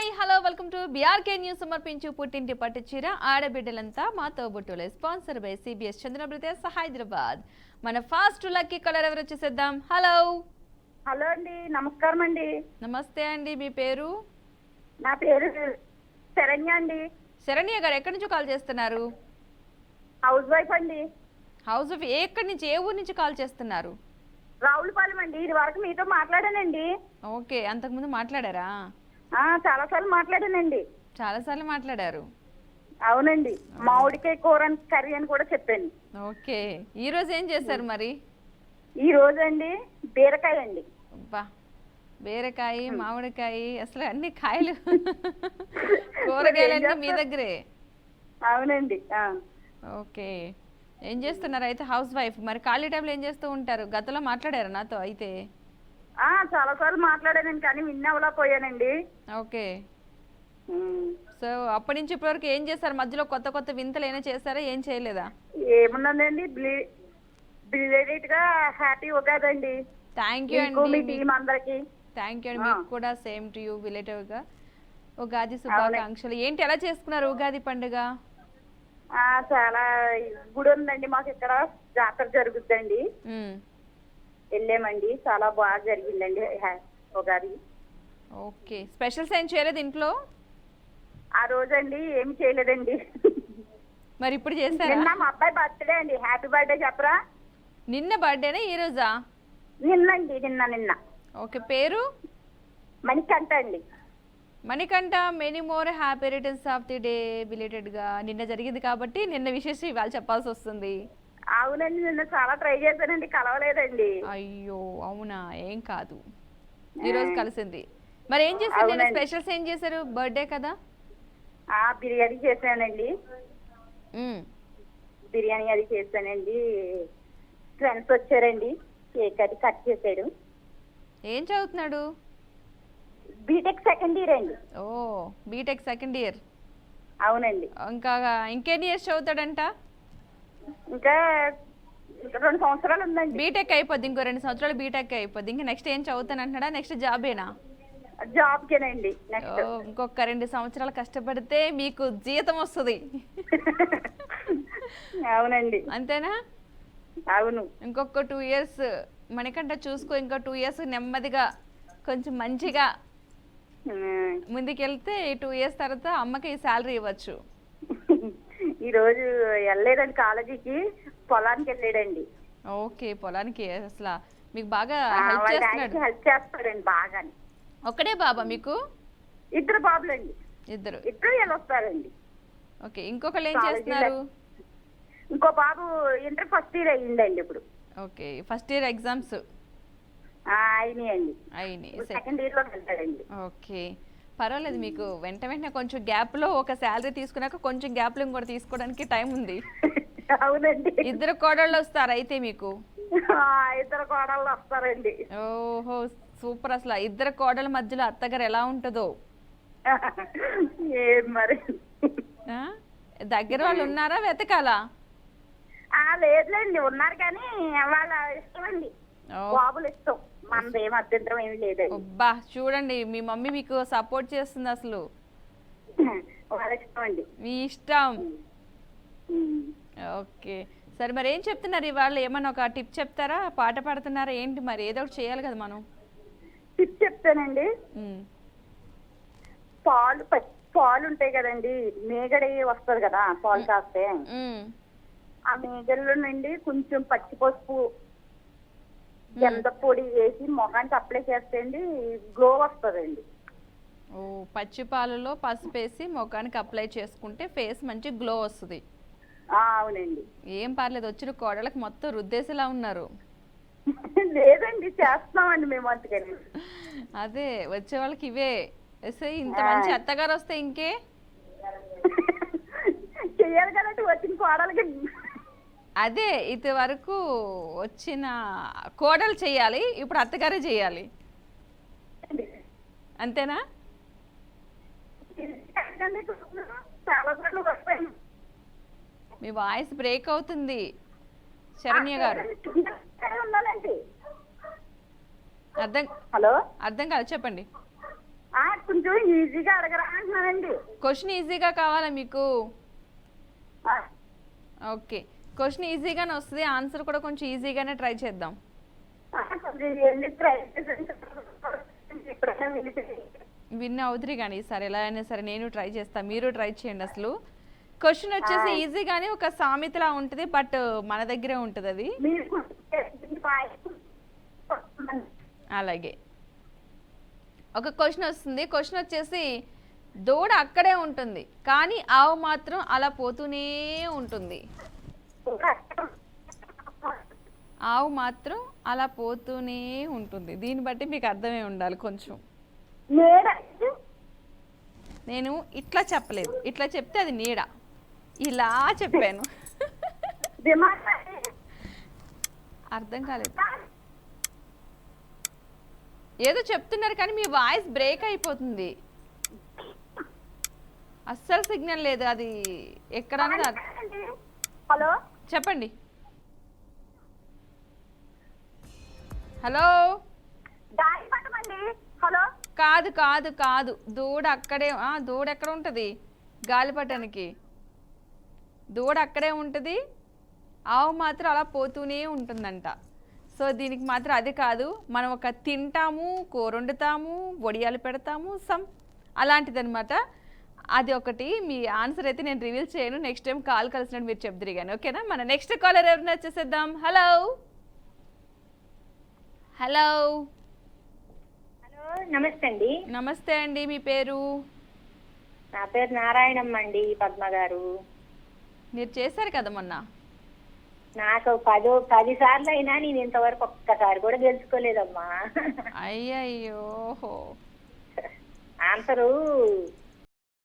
Hi hello welcome to BRK news. సమర్పించు పుట్టింటి పట్టు చీర ఆడబిడ్డలంతా మా తోబుట్టులే. Sponsor by CBS Chandrapradesh Hyderabad. మన ఫాస్ట్ లక్కీ కలర్ ఎవరు వచ్చేసేద్దాం. హలో హలో అండి, నమస్కారం అండి. నమస్తే అండి, మీ పేరు? నా పేరు శరణ్య అండి. శరణ్య గారు ఎక్కడి నుంచి కాల్ చేస్తున్నారు? హౌస్ వైఫ్ అండి. House wife. ఎక్కడి నుంచి, ఏ ఊరు నుంచి కాల్ చేస్తున్నారు? రావులపాలెం అండి. ఇది వరకు మీతో మాట్లాడానండి. ఓకే, అంతకుముందు మాట్లాడారా? చాలా సార్లు మాట్లాడానండి. చాలాసార్లు మాట్లాడారు. అవునండి, మామిడికాయ కూర కర్రీ అని కూడా చెప్పాను. ఓకే, ఈ రోజు ఏం చేశారు మరి? ఈ రోజు అండి బీరకాయ అండి. అబ్బా, బీరకాయ మామిడికాయ అసలు అన్ని కాయలు కూరగాయలన్నీ మీ దగ్గరే. అవునండి. ఓకే, ఏం చేస్తున్నారు అయితే? House wife. మరి ఖాళీ టైంలో ఏం చేస్తూ ఉంటారు? గతంలో మాట్లాడారు నాతో అయితే? చాలా సార్లు మాట్లాడానండి, కానీ విన్ అవ్వలేకపోయానండి. ఓకే, సో అప్పటి నుంచి ఇప్పటివరకు ఏం చేస్తారు? మధ్యలో కొత్త కొత్త వింతలు ఏమైనా చేస్తారా, ఏం చేయలేదా? ఏమున్నదండి, బిలేటెడ్ గా హ్యాపీ ఉగాది అండి. థ్యాంక్ యూ మీ అండి. టీం అందరికి థ్యాంక్ యూ అండి. మీకు కూడా సేమ్ టు యూ. రిలేటివ్ గా ఉగాది శుభాకాంక్షలు. ఏంటి ఎలా చేసుకున్నారు ఉగాది పండుగ? చాలా గుడి ఉందండి మాకు ఇక్కడ, జాతర జరుగుద్దండి. వెళ్ళామండి, చాలా బాగా జరిగిందండి ఉగాది. ఓకే, స్పెషల్స్ ఏం చేయలేదు ఇంట్లో? ఆ రోజండి ఏమి చేయలేదండి. మరి ఇప్పుడు చేస్తారా? నిన్న మా అబ్బాయి బర్త్డే అండి. హ్యాపీ బర్త్డే చెప్పరా? నిన్న బర్త్డేనా ఈ రోజా? నిన్నండి, నిన్న. ఓకే, పేరు? మణికంఠ అండి. Manikanta, many more happy returns of the day. Belated గా నిన్న జరిగింది కాబట్టి నిన్న విశేషం ఇవాళ చెప్పాల్సి వస్తుంది. అవునండి, నిన్న చాలా ట్రై చేశానండి, కలవలేదండి. అయ్యో అవునా, ఏం కాదు, ఈ రోజు కలిసింది. మరి ఏం చేశారు నిన్న? స్పెషల్స్ ఏం చేశారు? బర్త్డే కదా. బిర్యానీ చేశానండి. బిర్యానీ అది చేశానండి. ఫ్రెండ్స్ వచ్చారండి, కేక్ అది కట్ చేశాడు. ఏం చదువుతున్నాడు? బీటెక్ సెకండ్ ఇయర్ అండి. ఓ, బీటెక్ సెకండ్ ఇయర్. అవునండి. ఇంకెన్ని ఇయర్స్ చదువుతాడంట? ఇంకా 2 సంవత్సరాలు ఉందండి. బీటెక్ అయిపోద్ది, ఇంకో 2 సంవత్సరాలు బీటెక్ అయిపోద్ది. ఇంకా నెక్స్ట్ ఏం చదువుతానంటున్నాడా? నెక్స్ట్ జాబేనా? జాబ్కేనండి. ఇంకొక 2 సంవత్సరాలు కష్టపడితే మీకు జీతం వస్తుంది. అవునండి. అంతేనా? అవును. ఇంకొక 2 ఇయర్స్ మనకంట చూసుకో. ఇంకో 2 ఇయర్స్ నెమ్మదిగా కొంచెం మంచిగా ముందుకెళ్తే 2 ఇయర్స్ తర్వాత అమ్మకి శాలరీ ఇవ్వచ్చు. ఈ రోజు వెళ్ళలేదండి కాలేజీకి, పొలానికి వెళ్ళాడండి. ఓకే, పొలానికి. అసలు మీకు బాగా హెల్ప్ చేస్తాడండి బాగా. ఒక్కడే బాబా మీకు? 2 బాబులండి. ఇద్దరు వస్తారండి. ఓకే, ఇంకొకళ్ళు ఏం చేస్తున్నారు? ఇంకో బాబు ఇంటర్ ఫస్ట్ ఇయర్ అయ్యిందండి ఇప్పుడు. ఓకే, ఫస్ట్ ఇయర్ ఎగ్జామ్స్ అయినాయి. సెకండ్ ఇయర్ లో వెళ్తాడండి. ఓకే, పర్వాలేదు. మీకు వెంట వెంటనే కొంచెం గ్యాప్ లో ఒక శాలరీ తీసుకున్నాక కొంచెం గ్యాప్ లో ఇంకోటి తీసుకోవడానికి టైం ఉంది. అవునండి. 2 కోడళ్ళు వస్తారు అయితే మీకు? 2 కోడళ్ళు వస్తారండి. ఓహో, సూపర్. అసలు 2 కోడల మధ్యలో అత్తగారు ఎలా ఉంటుందో మరి. దగ్గర వాళ్ళు ఉన్నారా, వెతకాలా? లేదులేండి, ఉన్నారు కానీ వాళ్ళ ఇష్టం అండి, బాబులు ఇష్టం. మనది ఏం అభ్యంతరం ఏమి లేదండి. అబ్బా, చూడండి మీ మమ్మీ మీకు సపోర్ట్ చేస్తుంది అసలు. వాళ్ళ ఇష్టం అండి. మీ ఇష్టం. ఓకే, సరే. మరి ఏం చెప్తున్నారు ఇవాళ? ఏమన్నా ఒక టిప్ చెప్తారా? పాట పాడుతున్నారా ఏంటి? మరి ఏదో ఒకటి చేయాలి కదా మనం. టిప్ చెప్తానండి. పాలు ఉంటాయి కదండి, మేగడి వస్తుంది కదా పాలు కాస్తే, ఆ మేగల్లో నుండి కొంచెం పచ్చి పసుపు, గంధ పొడి వేసి మొహానికి అప్లై చేస్తే అండి గ్లో వస్తుందండి. ఓ, పచ్చి పాలలో పసుపు వేసి మొఖానికి అప్లై చేసుకుంటే ఫేస్ మంచి గ్లో వస్తుంది. అవునండి. ఏం పర్లేదు, వచ్చిన కోడలకు మొత్తం రుద్దేసేలా ఉన్నారు. లేదండి, చేస్తున్నామండి మేము అంతకని. అదే, వచ్చే వాళ్ళకి ఇవే. ఇంత మంచి అత్తగారు వస్తే ఇంకే చెయ్యాలి కదండి వచ్చిన కోడలకి. అదే, ఇది వరకు వచ్చిన కోడలు చెయ్యాలి, ఇప్పుడు అత్తగారే చెయ్యాలి. అంతేనా? మీ వాయిస్ బ్రేక్ అవుతుంది శరణ్య గారు. హలో, అర్థం కాదు, చెప్పండి. కొంచెం ఈజీగా అడగరా అంటున్నానండి. క్వశ్చన్ ఈజీగా కావాలా మీకు? ఆ, ఓకే, క్వశ్చన్ ఈజీగానే వస్తుంది, ఆన్సర్ కూడా కొంచెం ఈజీగానే ట్రై చేద్దాం. కొంచెం వెళ్ళి ట్రై చేసి ఎప్పుడైనా వెళ్ళి విన్ అవుతురి కానీ ఈసారి ఎలా అయినా సరే నేను ట్రై చేస్తాను, మీరు ట్రై చేయండి. అసలు క్వశ్చన్ వచ్చేసి ఈజీగానే ఒక సామెతలా ఉంటుంది, బట్ మన దగ్గరే ఉంటుంది అది. మీరు అలాగే ఒక క్వశ్చన్ వస్తుంది. క్వశ్చన్ వచ్చేసి దూడ అక్కడే ఉంటుంది కానీ ఆవు మాత్రం అలా పోతూనే ఉంటుంది. ఆవు మాత్రం అలా పోతూనే ఉంటుంది. దీన్ని బట్టి మీకు అర్థమే ఉండాలి కొంచెం. నేను ఇట్లా చెప్పలేదు, ఇట్లా చెప్తే అది నీడ, ఇలా చెప్పాను. అర్థం కాలేదు, ఏదో చెప్తున్నారు కానీ మీ వాయిస్ బ్రేక్ అయిపోతుంది, అస్సలు సిగ్నల్ లేదు. అది ఎక్కడ హలో చెప్పండి. హలో హలో కాదు కాదు కాదు, దూడ అక్కడే, దూడ ఎక్కడ ఉంటుంది గాలిపటానికి? దూడ అక్కడే ఉంటుంది, ఆవు మాత్రం అలా పోతూనే ఉంటుందంట. సో దీనికి మాత్రం అది కాదు, మనం ఒక తింటాము, కూర వండుతాము, వడియాలు పెడతాము, అలాంటిదన్నమాట. అది ఒకటి. మీ ఆన్సర్ అయితే నేను రివీల్ చేయను, నెక్స్ట్ టైం కాల్ కలిసినట్టు మీరు చెప్తురు కానీ, ఓకేనా? మన నెక్స్ట్ కాలర్ ఎవరిని వచ్చేసేద్దాం. హలో హలో హలో, నమస్తే అండి. నమస్తే అండి, మీ పేరు? నా పేరు నారాయణమ్మ అండి. పద్మ గారు, మీరు చేశారు కదా మొన్న. నాకు 10 సార్లు అయినా నేను ఇంతవరకు ఒక్కసారి కూడా గెలుచుకోలేదమ్మా. అయ్యయ్యో, ఆన్సరు